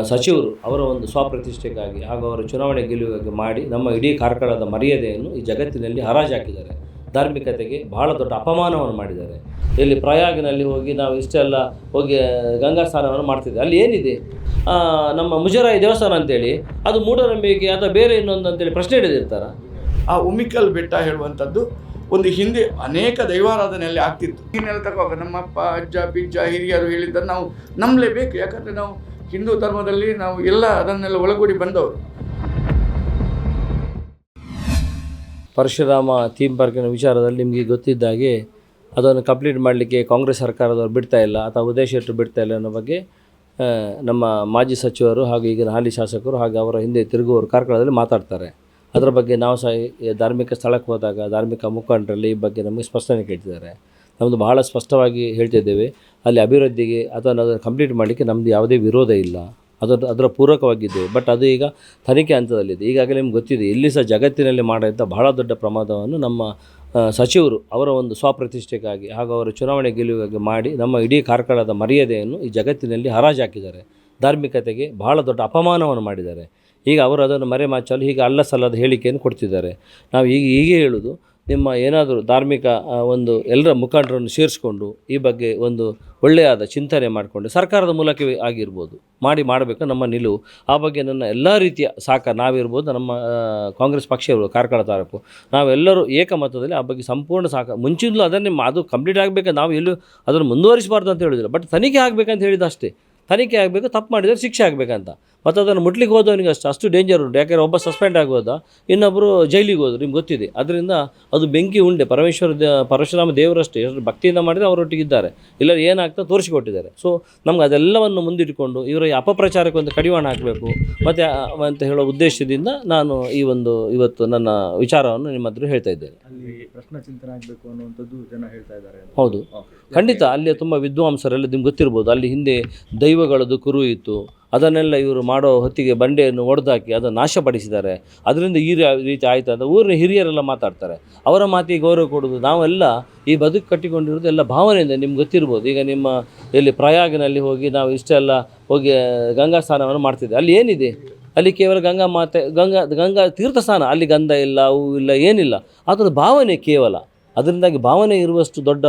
ಸಚಿವರು ಅವರ ಒಂದು ಸ್ವಪ್ರತಿಷ್ಠೆಗಾಗಿ ಹಾಗೂ ಅವರ ಚುನಾವಣೆ ಗೆಲುವಿಗಾಗಿ ಮಾಡಿ ನಮ್ಮ ಇಡೀ ಕಾರ್ಕಳದ ಮರ್ಯಾದೆಯನ್ನು ಈ ಜಗತ್ತಿನಲ್ಲಿ ಹರಾಜಾಕಿದ್ದಾರೆ. ಧಾರ್ಮಿಕತೆಗೆ ಬಹಳ ದೊಡ್ಡ ಅಪಮಾನವನ್ನು ಮಾಡಿದ್ದಾರೆ. ಇಲ್ಲಿ ಪ್ರಯಾಗಿನಲ್ಲಿ ಹೋಗಿ ನಾವು ಇಷ್ಟೆಲ್ಲ ಹೋಗಿ ಗಂಗಾ ಸ್ನಾನವನ್ನು ಮಾಡ್ತಿದ್ದೆ. ಅಲ್ಲಿ ಏನಿದೆ, ನಮ್ಮ ಮುಜರಾಯಿ ದೇವಸ್ಥಾನ ಅಂತೇಳಿ ಅದು ಮೂಢನಂಬಿಕೆ ಅಥವಾ ಬೇರೆ ಇನ್ನೊಂದು ಅಂತೇಳಿ ಪ್ರಶ್ನೆ ಹಿಡಿದಿರ್ತಾರ. ಆ ಉಮ್ಮಿಕಲ್ ಬೆಟ್ಟ ಹೇಳುವಂಥದ್ದು ಒಂದು ಹಿಂದೆ ಅನೇಕ ದೈವಾರಾಧನೆಯಲ್ಲಿ ಆಗ್ತಿತ್ತು. ಇನ್ನೆಲ್ಲ ತಗೋವಾಗ ನಮ್ಮಪ್ಪ ಅಜ್ಜ ಬಿಜ್ಜ ಹಿರಿಯರು ಹೇಳಿದ್ದನ್ನು ನಾವು ನಂಬಲೇಬೇಕು. ಯಾಕಂದರೆ ನಾವು ಹಿಂದೂ ಧರ್ಮದಲ್ಲಿ ನಾವು ಎಲ್ಲ ಅದನ್ನೆಲ್ಲ ಒಳಗೂಡಿ ಬಂದವರು. ಪರಶುರಾಮ ಥೀಮ್ ಪಾರ್ಕಿನ ವಿಚಾರದಲ್ಲಿ ನಿಮಗೆ ಗೊತ್ತಿದ್ದಾಗೆ ಅದನ್ನು ಕಂಪ್ಲೀಟ್ ಮಾಡಲಿಕ್ಕೆ ಕಾಂಗ್ರೆಸ್ ಸರ್ಕಾರದವರು ಬಿಡ್ತಾ ಇಲ್ಲ ಅಥವಾ ಉದ್ದೇಶಿಟ್ಟು ಬಿಡ್ತಾ ಇಲ್ಲ ಅನ್ನೋ ಬಗ್ಗೆ ನಮ್ಮ ಮಾಜಿ ಸಚಿವರು ಹಾಗೂ ಈಗಿನ ಹಾಲಿ ಶಾಸಕರು ಹಾಗೂ ಅವರ ಹಿಂದೆ ತಿರುಗುವವರು ಕಾರ್ಕಳದಲ್ಲಿ ಮಾತಾಡ್ತಾರೆ. ಅದರ ಬಗ್ಗೆ ನಾವು ಸಹ ಧಾರ್ಮಿಕ ಸ್ಥಳಕ್ಕೆ ಹೋದಾಗ ಧಾರ್ಮಿಕ ಮುಖಂಡರಲ್ಲಿ ಈ ಬಗ್ಗೆ ನಮಗೆ ಸ್ಪಷ್ಟನೆ ಕೇಳ್ತಿದ್ದಾರೆ. ನಮ್ಮದು ಬಹಳ ಸ್ಪಷ್ಟವಾಗಿ ಹೇಳ್ತಿದ್ದೇವೆ, ಅಲ್ಲಿ ಅಭಿವೃದ್ಧಿಗೆ ಅಥವಾ ಅದನ್ನು ಕಂಪ್ಲೀಟ್ ಮಾಡಲಿಕ್ಕೆ ನಮ್ಮದು ಯಾವುದೇ ವಿರೋಧ ಇಲ್ಲ, ಅದರ ಪೂರಕವಾಗಿದ್ದೇವೆ. ಬಟ್ ಅದು ಈಗ ತನಿಖೆ ಹಂತದಲ್ಲಿದೆ. ಈಗಾಗಲೇ ನಿಮ್ಗೆ ಗೊತ್ತಿದೆ, ಇಲ್ಲಿ ಸಹ ಜಗತ್ತಿನಲ್ಲಿ ಮಾಡಿದಂಥ ಬಹಳ ದೊಡ್ಡ ಪ್ರಮಾದವನ್ನು ನಮ್ಮ ಸಚಿವರು ಅವರ ಒಂದು ಸ್ವಪ್ರತಿಷ್ಠೆಗಾಗಿ ಹಾಗೂ ಅವರ ಚುನಾವಣೆ ಗೆಲುವಿಗಾಗಿ ಮಾಡಿ ನಮ್ಮ ಇಡೀ ಕಾರ್ಕಳದ ಮರ್ಯಾದೆಯನ್ನು ಈ ಜಗತ್ತಿನಲ್ಲಿ ಹರಾಜಾಕಿದ್ದಾರೆ. ಧಾರ್ಮಿಕತೆಗೆ ಬಹಳ ದೊಡ್ಡ ಅಪಮಾನವನ್ನು ಮಾಡಿದ್ದಾರೆ. ಈಗ ಅವರು ಅದನ್ನು ಮರೆಮಾಚಲು ಹೀಗೆ ಅಲ್ಲ ಸಲ್ಲದ ಹೇಳಿಕೆಯನ್ನು ಕೊಡ್ತಿದ್ದಾರೆ. ನಾವು ಹೀಗೆ ಹೇಳೋದು, ನಿಮ್ಮ ಏನಾದರೂ ಧಾರ್ಮಿಕ ಒಂದು ಎಲ್ಲರ ಮುಖಂಡರನ್ನು ಸೇರಿಸ್ಕೊಂಡು ಈ ಬಗ್ಗೆ ಒಂದು ಒಳ್ಳೆಯದ ಚಿಂತನೆ ಮಾಡಿಕೊಂಡು ಸರ್ಕಾರದ ಮೂಲಕವೇ ಆಗಿರ್ಬೋದು ಮಾಡಬೇಕು ನಮ್ಮ ನಿಲುವು. ಆ ಬಗ್ಗೆ ನನ್ನ ಎಲ್ಲ ರೀತಿಯ ನಾವಿರ್ಬೋದು, ನಮ್ಮ ಕಾಂಗ್ರೆಸ್ ಪಕ್ಷ ಇರ್ಬೋದು, ಕಾರ್ಕಳ ತಾಲೂಕು ನಾವೆಲ್ಲರೂ ಏಕಮತದಲ್ಲಿ ಆ ಬಗ್ಗೆ ಸಂಪೂರ್ಣ ಮುಂಚಿನಲ್ಲೂ ಅದನ್ನೇ ಅದು ಕಂಪ್ಲೀಟ್ ಆಗಬೇಕು. ನಾವು ಎಲ್ಲೂ ಅದನ್ನು ಮುಂದುವರಿಸಬಾರ್ದು ಅಂತ ಹೇಳಿದಿಲ್ಲ, ಬಟ್ ತನಿಖೆ ಆಗಬೇಕಂತ ಹೇಳಿದ ಅಷ್ಟೇ. ತನಿಖೆ ಆಗಬೇಕು, ತಪ್ಪು ಮಾಡಿದರೆ ಶಿಕ್ಷೆ ಆಗಬೇಕಂತ. ಮತ್ತು ಅದನ್ನು ಮುಟ್ಲಿಕ್ಕೆ ಹೋದವನಿಗೆ ಅಷ್ಟು ಡೇಂಜರ್ ಉಂಟು. ಯಾಕೆಂದರೆ ಒಬ್ಬ ಸಸ್ಪೆಂಡ್ ಆಗೋದ, ಇನ್ನೊಬ್ಬರು ಜೈಲಿಗೆ ಹೋದ್ರು, ನಿಮ್ಗೆ ಗೊತ್ತಿದೆ. ಅದರಿಂದ ಅದು ಬೆಂಕಿ ಉಂಡೆ. ಪರಶುರಾಮ ದೇವರಷ್ಟೇ ಎಷ್ಟು ಭಕ್ತಿಯಿಂದ ಮಾಡಿದರೆ ಅವರೊಟ್ಟಿಗಿದ್ದಾರೆ, ಇಲ್ಲ ಏನಾಗ್ತದೆ ತೋರಿಸಿಕೊಟ್ಟಿದ್ದಾರೆ. ಸೊ ನಮ್ಗೆ ಅದೆಲ್ಲವನ್ನು ಮುಂದಿಟ್ಟುಕೊಂಡು ಇವರ ಅಪಪ್ರಚಾರಕ್ಕೆ ಒಂದು ಕಡಿವಾಣ ಹಾಕಬೇಕು ಮತ್ತು ಅಂತ ಹೇಳೋ ಉದ್ದೇಶದಿಂದ ನಾನು ಇವತ್ತು ನನ್ನ ವಿಚಾರವನ್ನು ನಿಮ್ಮ ಹತ್ರ ಹೇಳ್ತಾ ಇದ್ದೇನೆ. ಅಲ್ಲಿ ಪ್ರಶ್ನೆ ಚಿಂತನೆ ಆಗಬೇಕು ಅನ್ನುವಂಥದ್ದು ಜನ ಹೇಳ್ತಾ ಇದ್ದಾರೆ. ಹೌದು, ಖಂಡಿತ. ಅಲ್ಲಿ ತುಂಬ ವಿದ್ವಾಂಸರೆಲ್ಲ ನಿಮ್ಗೆ ಗೊತ್ತಿರ್ಬೋದು. ಅಲ್ಲಿ ಹಿಂದೆ ದೈವಗಳದ್ದು ಕುರು ಇತ್ತು. ಅದನ್ನೆಲ್ಲ ಇವರು ಮಾಡೋ ಹೊತ್ತಿಗೆ ಬಂಡೆಯನ್ನು ಒಡೆದಾಕಿ ಅದನ್ನು ನಾಶಪಡಿಸಿದ್ದಾರೆ. ಅದರಿಂದ ಈ ರೀತಿ ಆಯಿತು ಅಂತ ಊರಿನ ಹಿರಿಯರೆಲ್ಲ ಮಾತಾಡ್ತಾರೆ. ಅವರ ಮಾತಿಗೆ ಗೌರವ ಕೊಡೋದು. ನಾವೆಲ್ಲ ಈ ಬದುಕು ಕಟ್ಟಿಕೊಂಡಿರೋದು ಎಲ್ಲ ಭಾವನೆಯಿಂದ. ನಿಮ್ಗೆ ಗೊತ್ತಿರ್ಬೋದು, ಈಗ ನಿಮ್ಮ ಇಲ್ಲಿ ಪ್ರಯಾಗಿನಲ್ಲಿ ಹೋಗಿ ನಾವು ಇಷ್ಟೆಲ್ಲ ಹೋಗಿ ಗಂಗಾ ಸ್ನಾನವನ್ನು ಮಾಡ್ತಿದ್ದೆ. ಅಲ್ಲಿ ಏನಿದೆ, ಅಲ್ಲಿ ಕೇವಲ ಗಂಗಾ ಮಾತೆ ಗಂಗಾ ತೀರ್ಥ ಸ್ನಾನ. ಅಲ್ಲಿ ಗಂಧ ಇಲ್ಲ, ಹೂ ಇಲ್ಲ, ಏನಿಲ್ಲ. ಅದರ ಭಾವನೆ ಕೇವಲ. ಅದರಿಂದಾಗಿ ಭಾವನೆ ಇರುವಷ್ಟು ದೊಡ್ಡ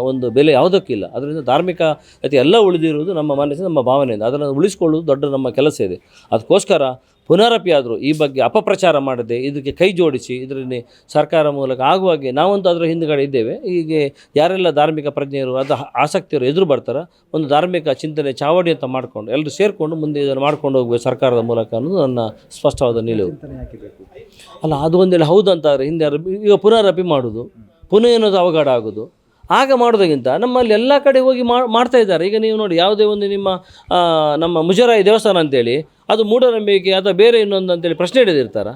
ಒಂದು ಬೆಲೆ ಯಾವುದಕ್ಕಿಲ್ಲ. ಅದರಿಂದ ಧಾರ್ಮಿಕತೆ ಎಲ್ಲ ಉಳಿದಿರುವುದು ನಮ್ಮ ಮನಸ್ಸಿನ ನಮ್ಮ ಭಾವನೆಯಿಂದ. ಅದನ್ನು ಉಳಿಸ್ಕೊಳ್ಳೋದು ದೊಡ್ಡ ನಮ್ಮ ಕೆಲಸ ಇದೆ. ಅದಕ್ಕೋಸ್ಕರ ಪುನರಪಿ ಆದರೂ ಈ ಬಗ್ಗೆ ಅಪಪ್ರಚಾರ ಮಾಡದೆ ಇದಕ್ಕೆ ಕೈ ಜೋಡಿಸಿ ಇದರಲ್ಲಿ ಸರ್ಕಾರ ಮೂಲಕ ಆಗುವಾಗೆ ನಾವಂತೂ ಅದರ ಹಿಂದುಗಡೆ ಇದ್ದೇವೆ. ಹೀಗೆ ಯಾರೆಲ್ಲ ಧಾರ್ಮಿಕ ಪ್ರಜ್ಞೆಯರು ಅದು ಆಸಕ್ತಿಯರು ಎದುರು ಬರ್ತಾರೆ, ಒಂದು ಧಾರ್ಮಿಕ ಚಿಂತನೆ ಚಾವಡಿ ಅಂತ ಮಾಡಿಕೊಂಡು ಎಲ್ಲರೂ ಸೇರಿಕೊಂಡು ಮುಂದೆ ಇದನ್ನು ಮಾಡ್ಕೊಂಡು ಹೋಗಬೇಕು ಸರ್ಕಾರದ ಮೂಲಕ ಅನ್ನೋದು ನನ್ನ ಸ್ಪಷ್ಟವಾದ ನಿಲುವು. ಅಲ್ಲ, ಅದು ಒಂದೇಳಿ ಹೌದು ಅಂತಾರೆ ಹಿಂದೆ. ಈಗ ಪುನರಪಿ ಮಾಡೋದು, ಪುನಃ ಏನೋದು ಅವಘಡ ಆಗೋದು, ಆಗ ಮಾಡೋದಕ್ಕಿಂತ ನಮ್ಮಲ್ಲಿ ಎಲ್ಲ ಕಡೆ ಹೋಗಿ ಮಾಡ್ತಾ ಇದ್ದಾರೆ. ಈಗ ನೀವು ನೋಡಿ, ಯಾವುದೇ ಒಂದು ನಮ್ಮ ಮುಜರಾಯಿ ದೇವಸ್ಥಾನ ಅಂತೇಳಿ ಅದು ಮೂಢನಂಬಿಕೆ ಅಥವಾ ಬೇರೆ ಇನ್ನೊಂದು ಅಂತೇಳಿ ಪ್ರಶ್ನೆ ಹಿಡಿದಿರ್ತಾರೆ.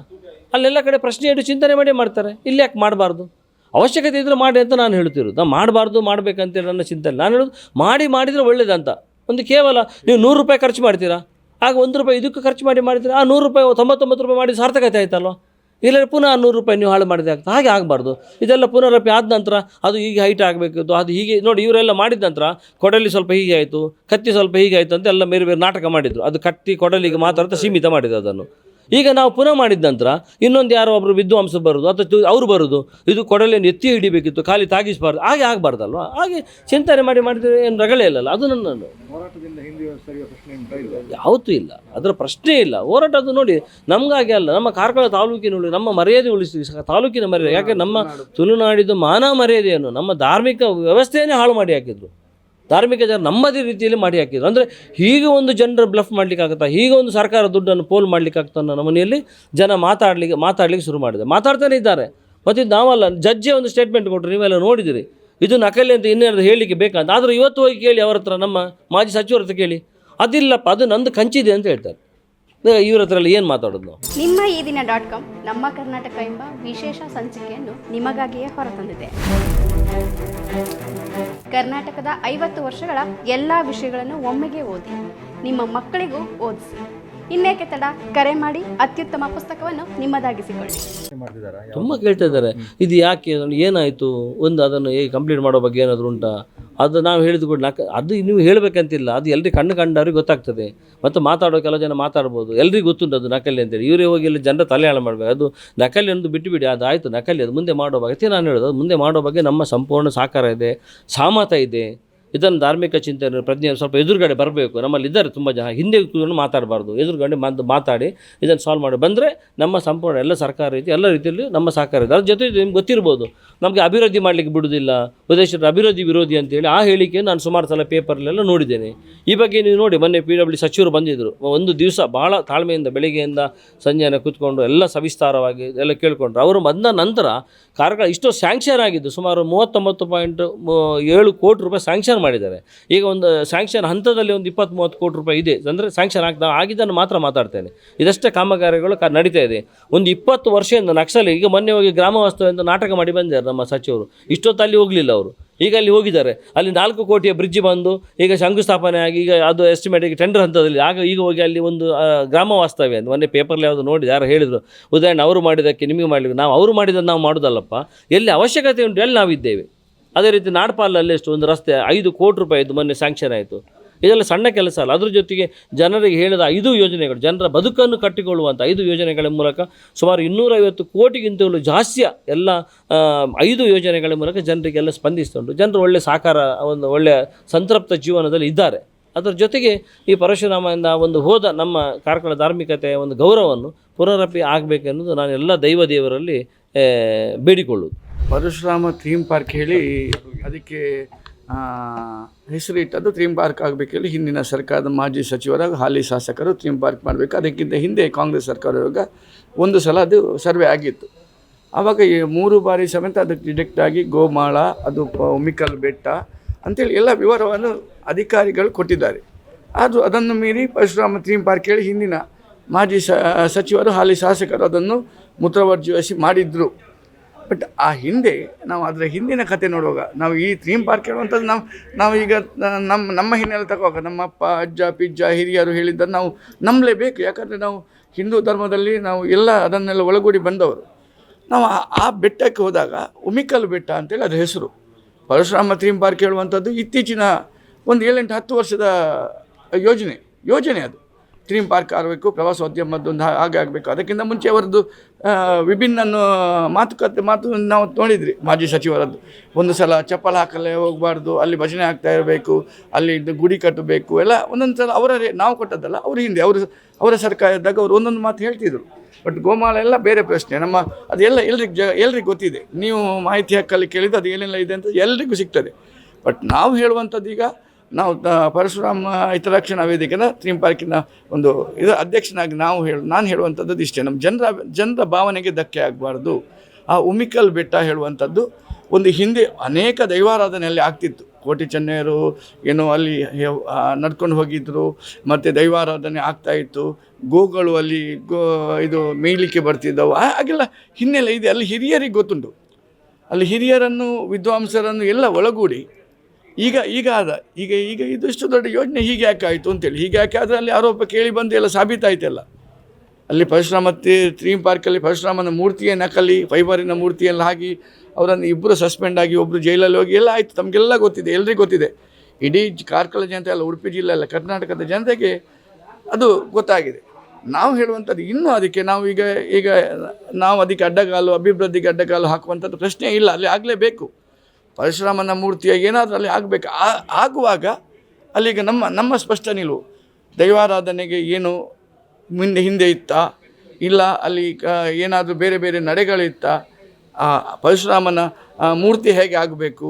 ಅಲ್ಲೆಲ್ಲ ಕಡೆ ಪ್ರಶ್ನೆ ಇಟ್ಟು ಚಿಂತನೆ ಮಾಡ್ತಾರೆ. ಇಲ್ಲಿ ಯಾಕೆ ಮಾಡಬಾರ್ದು? ಅವಶ್ಯಕತೆ ಇದ್ದರೆ ಮಾಡಿ ಅಂತ ನಾನು ಹೇಳ್ತಿರೋದು. ನಾನು ಮಾಡಬಾರ್ದು ಮಾಡಬೇಕಂತೇಳಿ ನನ್ನ ಚಿಂತನೆ. ನಾನು ಹೇಳೋದು ಮಾಡಿದರೆ ಒಳ್ಳೇದಂತ. ಒಂದು ಕೇವಲ ನೀವು 100 ರೂಪಾಯಿ ಖರ್ಚು ಮಾಡ್ತೀರಾ, ಆಗ 1 ರೂಪಾಯಿ ಇದಕ್ಕೆ ಖರ್ಚು ಮಾಡಿದ್ರೆ ಆ 100 ರೂಪಾಯಿ 99 ರೂಪಾಯಿ ಮಾಡಿ ಸಾರ್ಥಕತೆ ಆಯ್ತಲ್ವ? ಇಲ್ಲ ಪುನಃ 100 ರೂಪಾಯಿ ನೀವು ಹಾಳು ಮಾಡಿದೆ ಆಗ್ತದೆ. ಹಾಗೆ ಆಗಬಾರ್ದು. ಇದೆಲ್ಲ ಪುನರಪಿ ಆದ ನಂತರ ಅದು ಹೀಗೆ ಹೈಟ್ ಆಗಬೇಕಿತ್ತು, ಅದು ಹೀಗೆ ನೋಡಿ. ಇವರೆಲ್ಲ ಮಾಡಿದ ನಂತರ ಕೊಡಲಿ ಸ್ವಲ್ಪ ಹೀಗೆ ಆಯಿತು, ಕತ್ತಿ ಸ್ವಲ್ಪ ಹೀಗೆ ಆಯಿತು ಅಂತ ಎಲ್ಲ ಬೇರೆ ಬೇರೆ ನಾಟಕ ಮಾಡಿದರು. ಅದು ಕತ್ತಿ ಕೊಡಲಿಗೆ ಮಾತ್ರ ಸೀಮಿತ ಮಾಡಿದ್ದು ಅದನ್ನು. ಈಗ ನಾವು ಪುನಃ ಮಾಡಿದ ನಂತರ ಇನ್ನೊಂದು ಯಾರೋ ಒಬ್ಬರು ವಿದ್ವಾಂಸ ಬರೋದು ಅಥವಾ ಅವರು ಬರೋದು, ಇದು ಕೊಡಲಿಯನ್ನು ಎತ್ತಿ ಹಿಡಿಬೇಕಿತ್ತು, ಖಾಲಿ ತಾಗಿಸಬಾರ್ದು, ಹಾಗೆ ಆಗಬಾರ್ದಲ್ವ? ಹಾಗೆ ಚಿಂತನೆ ಮಾಡಿದರೆ ಏನು ರಗಳೇ ಇಲ್ಲಲ್ಲ. ಅದು ನನ್ನ ಯಾವತ್ತೂ ಇಲ್ಲ, ಅದರ ಪ್ರಶ್ನೆ ಇಲ್ಲ. ಹೋರಾಟ ಅದು ನೋಡಿ ನಮಗಾಗಿ ಅಲ್ಲ, ನಮ್ಮ ಕಾರ್ಕಳ ತಾಲೂಕಿನಲ್ಲಿ ನಮ್ಮ ಮರ್ಯಾದೆ ಉಳಿಸಿ, ತಾಲೂಕಿನ ಮರ್ಯಾದೆ. ಯಾಕೆ ನಮ್ಮ ತುಳುನಾಡಿದ್ದು ಮಾನ ಮರ್ಯಾದೆಯನ್ನು, ನಮ್ಮ ಧಾರ್ಮಿಕ ವ್ಯವಸ್ಥೆಯನ್ನೇ ಹಾಳು ಮಾಡಿ ಹಾಕಿದ್ರು. ಧಾರ್ಮಿಕ ಜನ ನಮ್ಮದೇ ರೀತಿಯಲ್ಲಿ ಮಾಡಿ ಹಾಕಿದ್ರು. ಅಂದರೆ ಹೀಗೆ ಒಂದು ಜನರ ಬ್ಲಫ್ ಮಾಡಲಿಕ್ಕಾಗುತ್ತಾ, ಹೀಗೆ ಒಂದು ಸರ್ಕಾರ ದುಡ್ಡನ್ನು ಪೋಲ್ ಮಾಡಲಿಕ್ಕಾಗ್ತಾ ಅನ್ನೋ ನಮ್ಮನೆಯಲ್ಲಿ ಜನ ಮಾತಾಡಲಿಕ್ಕೆ ಶುರು ಮಾಡಿದೆ. ಮಾತಾಡ್ತಾನೆ ಇದ್ದಾರೆ. ಮತ್ತು ನಾವಲ್ಲ, ಜಡ್ಜೇ ಒಂದು ಸ್ಟೇಟ್ಮೆಂಟ್ ಕೊಟ್ಟರು, ನೀವೆಲ್ಲ ನೋಡಿದಿರಿ. ಇದು ನಕಲಿ ಅಂತ ಇನ್ನೇನಾದ್ರು ಹೇಳಲಿಕ್ಕೆ ಬೇಕಂತ. ಆದರೂ ಇವತ್ತು ಹೋಗಿ ಕೇಳಿ ಅವರ ಹತ್ರ, ನಮ್ಮ ಮಾಜಿ ಸಚಿವರ ಹತ್ರ ಕೇಳಿ, ಅದಿಲ್ಲಪ್ಪ ಅದು ನಂದು ಕಂಚಿದೆ ಅಂತ ಹೇಳ್ತಾರೆ. ಇವ್ರ ಹತ್ರ ಎಲ್ಲ ಏನು ಮಾತಾಡೋದು ನಾವು? ನಿಮ್ಮ ಈ ದಿನ .com ನಮ್ಮ ಕರ್ನಾಟಕ ಎಂಬ ವಿಶೇಷ ಸಂಚಿಕೆಯನ್ನು ನಿಮಗಾಗಿಯೇ ಹೊರತಂದಿದೆ. ಕರ್ನಾಟಕದ 50 ವರ್ಷಗಳ ಎಲ್ಲ ವಿಷಯಗಳನ್ನು ಒಮ್ಮೆಗೆ ಓದಿ ನಿಮ್ಮ ಮಕ್ಕಳಿಗೂ ಓದಿಸಿ. ಇನ್ನೇಕೆ ತಡ, ಕರೆ ಮಾಡಿ ಅತ್ಯುತ್ತಮ ಪುಸ್ತಕವನ್ನು ನಿಮ್ಮದಾಗಿಸಿಕೊಳ್ಳಿ. ತುಂಬ ಕೇಳ್ತಾ ಇದ್ದಾರೆ, ಇದು ಯಾಕೆ, ಏನಾಯಿತು, ಒಂದು ಅದನ್ನು ಹೇಗೆ ಕಂಪ್ಲೀಟ್ ಮಾಡೋ ಬಗ್ಗೆ ಏನಾದರೂ ಉಂಟಾ? ಅದು ನಾವು ಹೇಳಿದ ಕೂಡ ಅದು ನೀವು ಹೇಳಬೇಕಂತಿಲ್ಲ, ಅದು ಎಲ್ರಿಗೆ ಕಣ್ಣು ಕಂಡವ್ರಿಗೆ ಗೊತ್ತಾಗ್ತದೆ. ಮತ್ತು ಮಾತಾಡೋ ಕೆಲವು ಜನ ಮಾತಾಡ್ಬೋದು, ಎಲ್ರಿಗೂ ಗೊತ್ತುಂಟು ಅದು ನಕಲಿ ಅಂತೇಳಿ. ಇವರೇ ಹೋಗಿ ಇಲ್ಲಿ ಜನರ ತಲೆ ಹಾಳು ಮಾಡಬೇಕು. ಅದು ನಕಲಿ ಒಂದು ಬಿಟ್ಟುಬಿಡಿ, ಅದು ಆಯಿತು ನಕಲಿ, ಅದು ಮುಂದೆ ಮಾಡೋ ಬಗ್ಗೆ ನಾನು ಹೇಳೋದು, ಅದು ಮುಂದೆ ಮಾಡೋ ಬಗ್ಗೆ ನಮ್ಮ ಸಂಪೂರ್ಣ ಸಹಕಾರ ಇದೆ, ಸಹಮತ ಇದೆ. ಇದನ್ನು ಧಾರ್ಮಿಕ ಚಿಂತನೆ ಪ್ರಜ್ಞೆ ಸ್ವಲ್ಪ ಎದುರುಗಡೆ ಬರಬೇಕು. ನಮ್ಮಲ್ಲಿ ಇದ್ದಾರೆ ತುಂಬ ಜನ, ಹಿಂದೆ ಕೂತ್ಕೊಂಡು ಮಾತಾಡಬಾರ್ದು, ಎದುರುಗಡೆ ಮಾತಾಡಿ ಇದನ್ನು ಸಾಲ್ವ್ ಮಾಡಿ ಬಂದರೆ ನಮ್ಮ ಸಂಪೂರ್ಣ ಎಲ್ಲ ಸರ್ಕಾರ ರೀತಿ ಎಲ್ಲ ರೀತಿಯಲ್ಲಿ ನಮ್ಮ ಸಹಕಾರ ಇದೆ. ಅದ್ರ ಜೊತೆ ನಿಮ್ಗೆ ಗೊತ್ತಿರ್ಬೋದು, ನಮಗೆ ಅಭಿವೃದ್ಧಿ ಮಾಡಲಿಕ್ಕೆ ಬಿಡೋದಿಲ್ಲ, ಉದ್ದೇಶದ ಅಭಿವೃದ್ಧಿ ವಿರೋಧಿ ಅಂತೇಳಿ ಆ ಹೇಳಿಕೆ ನಾನು ಸುಮಾರು ಸಲ ಪೇಪರ್ಲೆಲ್ಲ ನೋಡಿದ್ದೇನೆ. ಈ ಬಗ್ಗೆ ನೀವು ನೋಡಿ, ಮೊನ್ನೆ PW ಸಚಿವರು ಬಂದಿದ್ದರು, ಒಂದು ದಿವಸ ಭಾಳ ತಾಳ್ಮೆಯಿಂದ ಬೆಳಗ್ಗೆಯಿಂದ ಸಂಜೆನ ಕೂತ್ಕೊಂಡು ಎಲ್ಲ ಸವಿಸ್ತಾರವಾಗಿ ಎಲ್ಲ ಕೇಳಿಕೊಂಡ್ರು. ಅವರು ಬಂದ ನಂತರ ಕಾರ್ಯಕ್ರಮ ಇಷ್ಟು ಸ್ಯಾಂಕ್ಷನ್ ಆಗಿದ್ದು ಸುಮಾರು 39.7 ಕೋಟಿ ರೂಪಾಯಿ ಸ್ಯಾಂಕ್ಷನ್ ಮಾಡಿದ್ದಾರೆ. ಈಗ ಒಂದು ಸ್ಯಾಂಕ್ಷನ್ ಹಂತದಲ್ಲಿ ಒಂದು 20-30 ಕೋಟಿ ರೂಪಾಯಿ ಇದೆ, ಅಂದರೆ ಸ್ಯಾಂಕ್ಷನ್ ಆಗಿದ್ದನ್ನು ಮಾತ್ರ ಮಾತಾಡ್ತೇನೆ. ಇದಷ್ಟೇ ಕಾಮಗಾರಿಗಳು ನಡೀತಾ ಇದೆ. ಒಂದು 20 ವರ್ಷದಿಂದ ನಕ್ಸಲ್, ಈಗ ಮೊನ್ನೆ ಹೋಗಿ ಗ್ರಾಮ ವಾಸ್ತವ್ಯ ನಾಟಕ ಮಾಡಿ ಬಂದಿದ್ದಾರೆ ನಮ್ಮ ಸಚಿವರು. ಇಷ್ಟೊತ್ತು ಅಲ್ಲಿ ಹೋಗಲಿಲ್ಲ ಅವರು, ಈಗ ಅಲ್ಲಿ ಹೋಗಿದ್ದಾರೆ. ಅಲ್ಲಿ 4 ಕೋಟಿಯ ಬ್ರಿಡ್ಜ್ ಬಂದು ಈಗ ಶಂಕುಸ್ಥಾಪನೆ ಆಗಿ ಈಗ ಅದು ಎಸ್ಟಿಮೇಟಿಗೆ ಟೆಂಡರ್ ಹಂತದಲ್ಲಿ ಈಗ ಹೋಗಿ ಅಲ್ಲಿ ಒಂದು ಗ್ರಾಮ ವಾಸ್ತವ್ಯ ಅಂತ ಮೊನ್ನೆ ಪೇಪರ್ಲಿ ಯಾವುದು ನೋಡಿ ಯಾರು ಹೇಳಿದರು, ಉದಾಹರಣೆ ಅವರು ಮಾಡಿದ್ದಕ್ಕೆ ನಿಮಗೆ ಮಾಡಲಿಕ್ಕೆ, ನಾವು ಅವರು ಮಾಡಿದ್ದನ್ನು ನಾವು ಮಾಡೋದಲ್ಲಪ್ಪ, ಎಲ್ಲಿ ಅವಶ್ಯಕತೆ ಉಂಟು ಎಲ್ಲಿ ನಾವಿದ್ದೇವೆ. ಅದೇ ರೀತಿ ನಾಡ್ಪಾಲಲ್ಲಿ ಎಷ್ಟು ಒಂದು ರಸ್ತೆ 5 ಕೋಟಿ ರೂಪಾಯಿದ್ದು ಮೊನ್ನೆ ಸ್ಯಾಂಕ್ಷನ್ ಆಯಿತು. ಇದೆಲ್ಲ ಸಣ್ಣ ಕೆಲಸ ಅಲ್ಲ. ಅದ್ರ ಜೊತೆಗೆ ಜನರಿಗೆ ಹೇಳಿದ 5 ಯೋಜನೆಗಳು, ಜನರ ಬದುಕನ್ನು ಕಟ್ಟಿಕೊಳ್ಳುವಂಥ 5 ಯೋಜನೆಗಳ ಮೂಲಕ ಸುಮಾರು 250 ಕೋಟಿಗಿಂತಲೂ ಜಾಸ್ತಿಯ ಎಲ್ಲ 5 ಯೋಜನೆಗಳ ಮೂಲಕ ಜನರಿಗೆಲ್ಲ ಸ್ಪಂದಿಸ್ತುಂಟು. ಜನರು ಒಳ್ಳೆಯ ಸಹಕಾರ, ಒಂದು ಒಳ್ಳೆಯ ಸಂತೃಪ್ತ ಜೀವನದಲ್ಲಿ ಇದ್ದಾರೆ. ಅದರ ಜೊತೆಗೆ ಈ ಪರಶುರಾಮದಿಂದ ಒಂದು ಹೋದ ನಮ್ಮ ಕಾರ್ಕಳ ಧಾರ್ಮಿಕತೆಯ ಒಂದು ಗೌರವವನ್ನು ಪುನರಪಿ ಆಗಬೇಕೆನ್ನುವುದು ನಾನು ಎಲ್ಲ ದೇವರಲ್ಲಿ ಬೇಡಿಕೊಳ್ಳುವುದು. ಪರಶುರಾಮ ಥೀಮ್ ಪಾರ್ಕ್ ಹೇಳಿ ಅದಕ್ಕೆ ಹೆಸರಿಟ್ಟದ್ದು ಥೀಮ್ ಪಾರ್ಕ್ ಆಗಬೇಕು ಹೇಳಿ ಹಿಂದಿನ ಸರ್ಕಾರದ ಮಾಜಿ ಸಚಿವರ ಹಾಲಿ ಶಾಸಕರು ಥೀಮ್ ಪಾರ್ಕ್ ಮಾಡಬೇಕು. ಅದಕ್ಕಿಂತ ಹಿಂದೆ ಕಾಂಗ್ರೆಸ್ ಸರ್ಕಾರ ಇರುವಾಗ ಒಂದು ಸಲ ಅದು ಸರ್ವೆ ಆಗಿತ್ತು. ಆವಾಗ 3 ಬಾರಿ ಸಮೇತ ಅದಕ್ಕೆ ಡಿಟೆಕ್ಟ್ ಆಗಿ ಗೋಮಾಳ, ಅದು ಉಮಿಕಲ್ ಬೆಟ್ಟ ಅಂಥೇಳಿ ಎಲ್ಲ ವಿವರವನ್ನು ಅಧಿಕಾರಿಗಳು ಕೊಟ್ಟಿದ್ದಾರೆ. ಆದರೂ ಅದನ್ನು ಮೀರಿ ಪರಶುರಾಮ ಥೀಮ್ ಪಾರ್ಕ್ ಹೇಳಿ ಹಿಂದಿನ ಮಾಜಿ ಸಚಿವರು ಹಾಲಿ ಶಾಸಕರು ಅದನ್ನು ಮುತುವರ್ಜಿವಹಿಸಿ ಮಾಡಿದರು. ಬಟ್ ಆ ಹಿಂದೆ ನಾವು ಅದರ ಹಿಂದಿನ ಕತೆ ನೋಡುವಾಗ ನಾವು ಈ ಥೀಮ್ ಪಾರ್ಕ್ ಹೇಳುವಂಥದ್ದು ನಾವು ಈಗ ನಮ್ಮ ಹಿನ್ನೆಲೆ ತಗೋವಾಗ ನಮ್ಮ ಅಪ್ಪ ಅಜ್ಜ ಪಿಜ್ಜ ಹಿರಿಯರು ಹೇಳಿದ್ದನ್ನು ನಾವು ನಂಬಲೇಬೇಕು. ಯಾಕಂದರೆ ನಾವು ಹಿಂದೂ ಧರ್ಮದಲ್ಲಿ ನಾವು ಎಲ್ಲ ಅದನ್ನೆಲ್ಲ ಒಳಗೂಡಿ ಬಂದವರು. ನಾವು ಆ ಬೆಟ್ಟಕ್ಕೆ ಹೋದಾಗ ಉಮಿಕಲ್ ಬೆಟ್ಟ ಅಂತೇಳಿ ಅದರ ಹೆಸರು. ಪರಶುರಾಮ ಥೀಮ್ ಪಾರ್ಕ್ ಹೇಳುವಂಥದ್ದು ಇತ್ತೀಚಿನ ಒಂದು 7-10 ವರ್ಷದ ಯೋಜನೆ ಅದು. ಥೀಮ್ ಪಾರ್ಕ್ ಆಗಬೇಕು, ಪ್ರವಾಸೋದ್ಯಮದ್ದೊಂದು ಹಾಗೆ ಆಗಬೇಕು. ಅದಕ್ಕಿಂತ ಮುಂಚೆ ಅವರದ್ದು ವಿಭಿನ್ನ ಮಾತು ನಾವು ನೋಡಿದ್ರಿ ಮಾಜಿ ಸಚಿವರದ್ದು. ಒಂದು ಸಲ ಚಪ್ಪಲ್ ಹಾಕಲೇ ಹೋಗಬಾರ್ದು, ಅಲ್ಲಿ ಭಜನೆ ಆಗ್ತಾ ಇರಬೇಕು, ಅಲ್ಲಿ ಗುಡಿ ಕಟ್ಟಬೇಕು, ಎಲ್ಲ ಒಂದೊಂದು ಸಲ ನಾವು ಕೊಟ್ಟದ್ದಲ್ಲ, ಅವರು ಹಿಂದೆ ಅವರ ಸರ್ಕಾರ ಇದ್ದಾಗ ಅವರು ಒಂದೊಂದು ಮಾತು ಹೇಳ್ತಿದ್ರು. ಬಟ್ ಗೋಮಾಳ ಎಲ್ಲ ಬೇರೆ ಪ್ರಶ್ನೆ. ಅದೆಲ್ಲ ಎಲ್ರಿಗೂ ಗೊತ್ತಿದೆ. ನೀವು ಮಾಹಿತಿ ಹಕ್ಕಲ್ಲಿ ಕೇಳಿದ್ದು ಅದು ಏನೆಲ್ಲ ಇದೆ ಅಂತ ಎಲ್ರಿಗೂ ಸಿಗ್ತದೆ. ಬಟ್ ನಾವು ಹೇಳುವಂಥದ್ದು ಈಗ ನಾವು ಪರಶುರಾಮ ಹಿತರಕ್ಷಣಾ ವೇದಿಕೆನ ಥೀಮ್ ಪಾರ್ಕಿನ ಒಂದು ಅಧ್ಯಕ್ಷನಾಗಿ ನಾನು ಹೇಳುವಂಥದ್ದು ಇಷ್ಟೇ. ನಮ್ಮ ಜನರ ಭಾವನೆಗೆ ಧಕ್ಕೆ ಆಗಬಾರ್ದು. ಆ ಉಮಿಕಲ್ ಬೆಟ್ಟ ಹೇಳುವಂಥದ್ದು ಒಂದು ಹಿಂದೆ ಅನೇಕ ದೈವಾರಾಧನೆಯಲ್ಲಿ ಆಗ್ತಿತ್ತು. ಕೋಟಿ ಚೆನ್ನೈಯರು ಏನೋ ಅಲ್ಲಿ ನಡ್ಕೊಂಡು ಹೋಗಿದ್ದರು, ಮತ್ತು ದೈವಾರಾಧನೆ ಆಗ್ತಾಯಿತ್ತು. ಗೋಗಳು ಅಲ್ಲಿ ಇದು ಮೇಯ್ಲಿಕ್ಕೆ ಬರ್ತಿದ್ದವು. ಹಾಗೆಲ್ಲ ಹಿನ್ನೆಲೆ ಇದೆ. ಅಲ್ಲಿ ಹಿರಿಯರಿಗೆ ಗೊತ್ತುಂಟು. ಅಲ್ಲಿ ಹಿರಿಯರನ್ನು ವಿದ್ವಾಂಸರನ್ನು ಎಲ್ಲ ಒಳಗೂಡಿ ಈಗ ಇದು ಇಷ್ಟು ದೊಡ್ಡ ಯೋಜನೆ ಹೀಗೆ ಯಾಕೆ ಆಯಿತು ಅಂತೇಳಿ. ಹೀಗೆ ಯಾಕೆ ಆದರೆ ಅಲ್ಲಿ ಆರೋಪ ಕೇಳಿ ಬಂದು ಎಲ್ಲ ಸಾಬೀತಾಯ್ತಲ್ಲ. ಅಲ್ಲಿ ಪರಶುರಾಮ ಥೀಮ್ ಪಾರ್ಕಲ್ಲಿ ಪರಶುರಾಮನ ಮೂರ್ತಿಯೇ ನಕಲಿ, ಫೈಬರಿನ ಮೂರ್ತಿಯೆಲ್ಲ ಹಾಕಿ ಅವರನ್ನು 2 ಸಸ್ಪೆಂಡ್ ಆಗಿ, ಒಬ್ಬರು ಜೈಲಲ್ಲಿ ಹೋಗಿ ಎಲ್ಲ ಆಯಿತು. ತಮಗೆಲ್ಲ ಗೊತ್ತಿದೆ, ಎಲ್ರಿಗೂ ಗೊತ್ತಿದೆ. ಇಡೀ ಕಾರ್ಕಳ ಜನತೆ ಅಲ್ಲ, ಉಡುಪಿ ಜಿಲ್ಲೆ ಅಲ್ಲ, ಕರ್ನಾಟಕದ ಜನತೆಗೆ ಅದು ಗೊತ್ತಾಗಿದೆ. ನಾವು ಹೇಳುವಂಥದ್ದು ಇನ್ನೂ ಅದಕ್ಕೆ ನಾವು ಅದಕ್ಕೆ ಅಡ್ಡಗಾಲು, ಅಭಿವೃದ್ಧಿಗೆ ಅಡ್ಡಗಾಲು ಹಾಕುವಂಥದ್ದು ಪ್ರಶ್ನೆ ಇಲ್ಲ. ಅಲ್ಲಿ ಆಗಲೇಬೇಕು. ಪರಶುರಾಮನ ಮೂರ್ತಿಯ ಏನಾದರೂ ಅಲ್ಲಿ ಆಗಬೇಕು. ಆಗುವಾಗ ಅಲ್ಲಿಗ ನಮ್ಮ ಸ್ಪಷ್ಟ ನಿಲುವು, ದೈವಾರಾಧನೆಗೆ ಏನು ಹಿಂದೆ ಇತ್ತಾ, ಇಲ್ಲ ಅಲ್ಲಿ ಏನಾದರೂ ಬೇರೆ ನಡೆಗಳಿತ್ತಾ, ಪರಶುರಾಮನ ಮೂರ್ತಿ ಹೇಗೆ ಆಗಬೇಕು.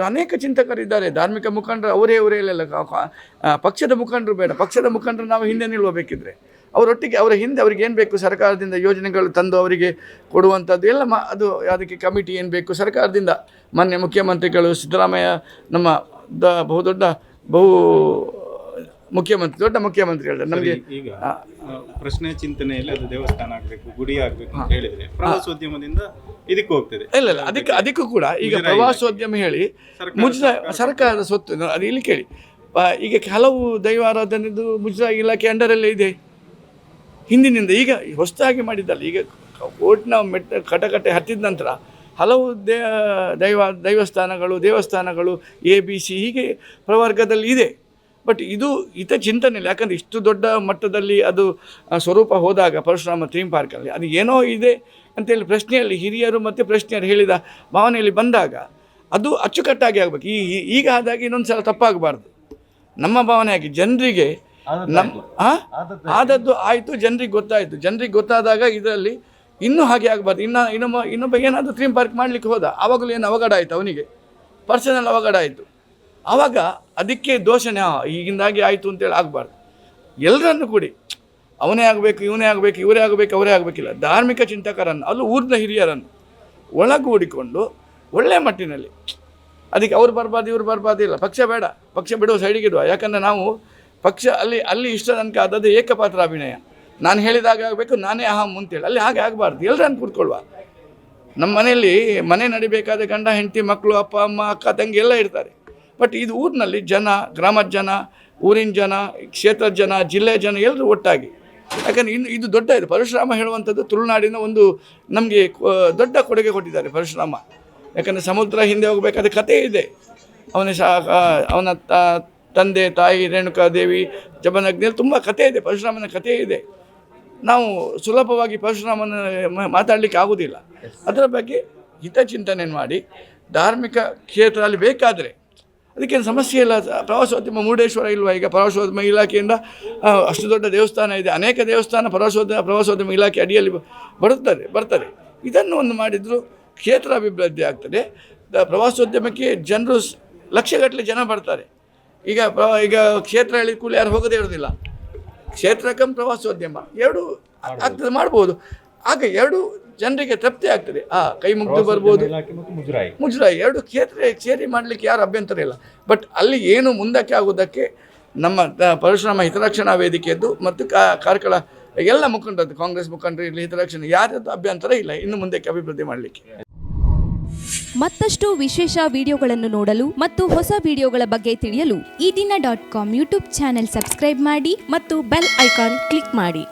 ಅನೇಕ ಚಿಂತಕರಿದ್ದಾರೆ, ಧಾರ್ಮಿಕ ಮುಖಂಡರು ಅವರೇ ಅಲ್ಲೆಲ್ಲ, ಪಕ್ಷದ ಮುಖಂಡರು ಬೇಡ, ಪಕ್ಷದ ಮುಖಂಡರು ನಾವು ಹಿಂದೆ ನಿಲ್ಲಬೇಕಿದ್ರೆ ಅವರೊಟ್ಟಿಗೆ ಅವರ ಹಿಂದೆ ಅವ್ರಿಗೆ ಏನು ಬೇಕು, ಸರ್ಕಾರದಿಂದ ಯೋಜನೆಗಳು ತಂದು ಅವರಿಗೆ ಕೊಡುವಂಥದ್ದು ಎಲ್ಲ ಅದು ಅದಕ್ಕೆ ಕಮಿಟಿ ಏನು ಬೇಕು ಸರ್ಕಾರದಿಂದ. ಮಾನ್ಯ ಮುಖ್ಯಮಂತ್ರಿಗಳು ಸಿದ್ದರಾಮಯ್ಯ ನಮ್ಮ ದೊಡ್ಡ ಮುಖ್ಯಮಂತ್ರಿ ಹೇಳ್ತಾರೆ ನಮಗೆ. ಈಗ ಪ್ರಶ್ನೆ ಚಿಂತನೆಯಲ್ಲಿ ಅದು ದೇವಸ್ಥಾನ ಆಗಬೇಕು, ಗುಡಿ ಆಗಬೇಕು ಅಂತ ಹೇಳಿದರೆ ಪ್ರವಾಸೋದ್ಯಮದಿಂದ ಇದಕ್ಕೆ ಹೋಗ್ತದೆ. ಇಲ್ಲ ಅದಕ್ಕೂ ಕೂಡ ಈಗ ಪ್ರವಾಸೋದ್ಯಮ ಹೇಳಿ ಮುಜರಾಯಿ ಸರ್ಕಾರದ ಸ್ವತ್ತು. ಅದು ಇಲ್ಲಿ ಕೇಳಿ, ಈಗ ಹಲವು ದೈವಾರಾಧನೆದು ಮುಜರಾಯಿ ಇಲಾಖೆ ಅಂಡರಲ್ಲೇ ಇದೆ ಹಿಂದಿನಿಂದ. ಈಗ ಹೊಸದಾಗಿ ಮಾಡಿದ್ದಲ್ಲ, ಈಗ ಕೋರ್ಟ್ನ ಕಟಕಟೆ ಹತ್ತಿದ ನಂತರ ಹಲವು ದೇವಸ್ಥಾನಗಳು ABC ಹೀಗೆ ಪ್ರವರ್ಗದಲ್ಲಿ ಇದೆ. ಬಟ್ ಇದು ಚಿಂತನೆಯಲ್ಲಿ, ಯಾಕಂದರೆ ಇಷ್ಟು ದೊಡ್ಡ ಮಟ್ಟದಲ್ಲಿ ಅದು ಸ್ವರೂಪ ಹೋದಾಗ ಪರಶುರಾಮ ಥೀಮ್ ಪಾರ್ಕಲ್ಲಿ ಅದು ಏನೋ ಇದೆ ಅಂತೇಳಿ ಪ್ರಶ್ನೆಯಲ್ಲಿ ಹಿರಿಯರು ಮತ್ತು ಪ್ರಶ್ನೆಯರು ಹೇಳಿದ ಭಾವನೆಯಲ್ಲಿ ಬಂದಾಗ ಅದು ಅಚ್ಚುಕಟ್ಟಾಗಿ ಆಗಬೇಕು. ಈಗ ಆದಾಗ ಇನ್ನೊಂದು ಸಲ ತಪ್ಪಾಗಬಾರ್ದು. ನಮ್ಮ ಭಾವನೆ ಆಗಿ ಜನರಿಗೆ ಆದದ್ದು ಆಯಿತು, ಜನರಿಗೆ ಗೊತ್ತಾಯಿತು. ಜನರಿಗೆ ಗೊತ್ತಾದಾಗ ಇದರಲ್ಲಿ ಇನ್ನೂ ಹಾಗೆ ಆಗಬಾರ್ದು. ಇನ್ನೊಬ್ಬ ಏನಾದರೂ ಥೀಮ್ ಪಾರ್ಕ್ ಮಾಡಲಿಕ್ಕೆ ಹೋದ, ಆವಾಗಲೂ ಏನು ಅವಘಡ ಆಯಿತು, ಅವನಿಗೆ ಪರ್ಸನಲ್ ಅವಘಡ ಆಯಿತು. ಆವಾಗ ಅದಕ್ಕೆ ದೋಷನೇ ಈಗಿಂದಾಗಿ ಆಯಿತು ಅಂತೇಳಿ ಆಗಬಾರ್ದು. ಎಲ್ಲರನ್ನು ಕೂಡಿ ಅವನೇ ಆಗಬೇಕು, ಇವನೇ ಆಗಬೇಕು, ಇವರೇ ಆಗಬೇಕು, ಅವರೇ ಆಗಬೇಕಿಲ್ಲ, ಧಾರ್ಮಿಕ ಚಿಂತಕರನ್ನು, ಅಲ್ಲೂ ಊರಿನ ಹಿರಿಯರನ್ನು ಒಳಗೂಡಿಕೊಂಡು ಒಳ್ಳೆಯ ಮಟ್ಟಿನಲ್ಲಿ ಅದಕ್ಕೆ ಅವ್ರು ಬರಬಾರ್ದು, ಇವ್ರು ಬರಬಾರ್ದಿಲ್ಲ, ಪಕ್ಷ ಬೇಡ, ಪಕ್ಷ ಬಿಡುವ ಸೈಡಿಗೆ ಇಡುವ. ಯಾಕಂದರೆ ನಾವು ಪಕ್ಷ ಅಲ್ಲಿ ಇಷ್ಟ ತನಕ ಆದದ್ದು ಏಕಪಾತ್ರ ಅಭಿನಯ. ನಾನು ಹೇಳಿದಾಗ ಆಗಬೇಕು, ನಾನೇ ಅಹಂ ಅಂತೇಳಿ, ಅಲ್ಲಿ ಹಾಗೆ ಆಗಬಾರ್ದು. ಎಲ್ಲರನ್ನು ಕೂತ್ಕೊಳ್ಳುವ. ನಮ್ಮ ಮನೆಯಲ್ಲಿ ಮನೆ ನಡಿಬೇಕಾದ ಗಂಡ ಹೆಂಡತಿ ಮಕ್ಕಳು ಅಪ್ಪ ಅಮ್ಮ ಅಕ್ಕ ತಂಗಿ ಎಲ್ಲ ಇರ್ತಾರೆ. ಬಟ್ ಇದು ಊರಿನಲ್ಲಿ ಜನ, ಗ್ರಾಮದ ಜನ, ಊರಿನ ಜನ, ಕ್ಷೇತ್ರದ ಜನ, ಜಿಲ್ಲೆಯ ಜನ ಎಲ್ಲರೂ ಒಟ್ಟಾಗಿ. ಯಾಕಂದರೆ ಇದು ದೊಡ್ಡ ಇದು ಪರಶುರಾಮ ಹೇಳುವಂಥದ್ದು ತುಳುನಾಡಿನ ಒಂದು ನಮಗೆ ದೊಡ್ಡ ಕೊಡುಗೆ ಕೊಟ್ಟಿದ್ದಾರೆ ಪರಶುರಾಮ. ಯಾಕಂದರೆ ಸಮುದ್ರ ಹಿಂದೆ ಹೋಗಬೇಕಾದ ಕಥೆ ಇದೆ. ಅವನ ತಂದೆ ತಾಯಿ ರೇಣುಕಾದೇವಿ ಜಬನಗ್ನಿಯಲ್ಲಿ ತುಂಬ ಕಥೆ ಇದೆ, ಪರಶುರಾಮನ ಕಥೆ ಇದೆ. ನಾವು ಸುಲಭವಾಗಿ ಪರಶುರಾಮನ ಮಾತಾಡಲಿಕ್ಕೆ ಆಗೋದಿಲ್ಲ. ಅದರ ಬಗ್ಗೆ ಹಿತಚಿಂತನೆ ಮಾಡಿ ಧಾರ್ಮಿಕ ಕ್ಷೇತ್ರದಲ್ಲಿ ಬೇಕಾದರೆ ಅದಕ್ಕೇನು ಸಮಸ್ಯೆ ಇಲ್ಲ. ಪ್ರವಾಸೋದ್ಯಮ ಮುರುಡೇಶ್ವರ ಇಲ್ವಾ? ಈಗ ಪ್ರವಾಸೋದ್ಯಮ ಇಲಾಖೆಯಿಂದ ಅಷ್ಟು ದೊಡ್ಡ ದೇವಸ್ಥಾನ ಇದೆ, ಅನೇಕ ದೇವಸ್ಥಾನ ಪ್ರವಾಸೋದ್ಯಮ ಇಲಾಖೆ ಅಡಿಯಲ್ಲಿ ಬರ್ತದೆ. ಇದನ್ನು ಒಂದು ಮಾಡಿದರೂ ಕ್ಷೇತ್ರ ಅಭಿವೃದ್ಧಿ ಆಗ್ತದೆ. ಪ್ರವಾಸೋದ್ಯಮಕ್ಕೆ ಜನರು ಲಕ್ಷಗಟ್ಟಲೆ ಜನ ಬರ್ತಾರೆ. ಈಗ ಕ್ಷೇತ್ರ ಹೇಳಿದ ಕೂಡಲೇ ಯಾರು ಹೋಗೋದೇ ಇರೋದಿಲ್ಲ. ಕ್ಷೇತ್ರ ಪ್ರವಾಸೋದ್ಯಮ ಎರಡು ಆಗ್ತದೆ, ಮಾಡ್ಬೋದು. ಆಗ ಎರಡು ಜನರಿಗೆ ತೃಪ್ತಿ ಆಗ್ತದೆ. ಕೈ ಮುಗ್ದು ಬರ್ಬೋದು, ಮುಜರಾಯಿ ಎರಡು ಸೇರಿ ಮಾಡಲಿಕ್ಕೆ ಯಾರು ಅಭ್ಯಂತರ ಇಲ್ಲ. ಬಟ್ ಅಲ್ಲಿ ಏನು ಮುಂದಕ್ಕೆ ಆಗೋದಕ್ಕೆ ನಮ್ಮ ಪರಶುರಾಮ ಹಿತರಕ್ಷಣಾ ವೇದಿಕೆಯದ್ದು ಮತ್ತು ಕಾರ್ಕಳ ಎಲ್ಲ ಮುಖಂಡರದ್ದು, ಕಾಂಗ್ರೆಸ್ ಮುಖಂಡರು ಇಲ್ಲಿ ಹಿತರಕ್ಷಣೆ ಯಾರದ್ದು ಅಭ್ಯಂತರ ಇಲ್ಲ ಇನ್ನು ಮುಂದಕ್ಕೆ ಅಭಿವೃದ್ಧಿ ಮಾಡಲಿಕ್ಕೆ. ಮತ್ತಷ್ಟು ವಿಶೇಷ ವಿಡಿಯೋಗಳನ್ನು ನೋಡಲು ಮತ್ತು ಹೊಸ ವಿಡಿಯೋಗಳ ಬಗ್ಗೆ ತಿಳಿಯಲು EDina.com ಯೂಟ್ಯೂಬ್ ಚಾನೆಲ್ ಸಬ್ಸ್ಕ್ರೈಬ್ ಮಾಡಿ ಮತ್ತು ಬೆಲ್ ಐಕಾನ್ ಕ್ಲಿಕ್ ಮಾಡಿ.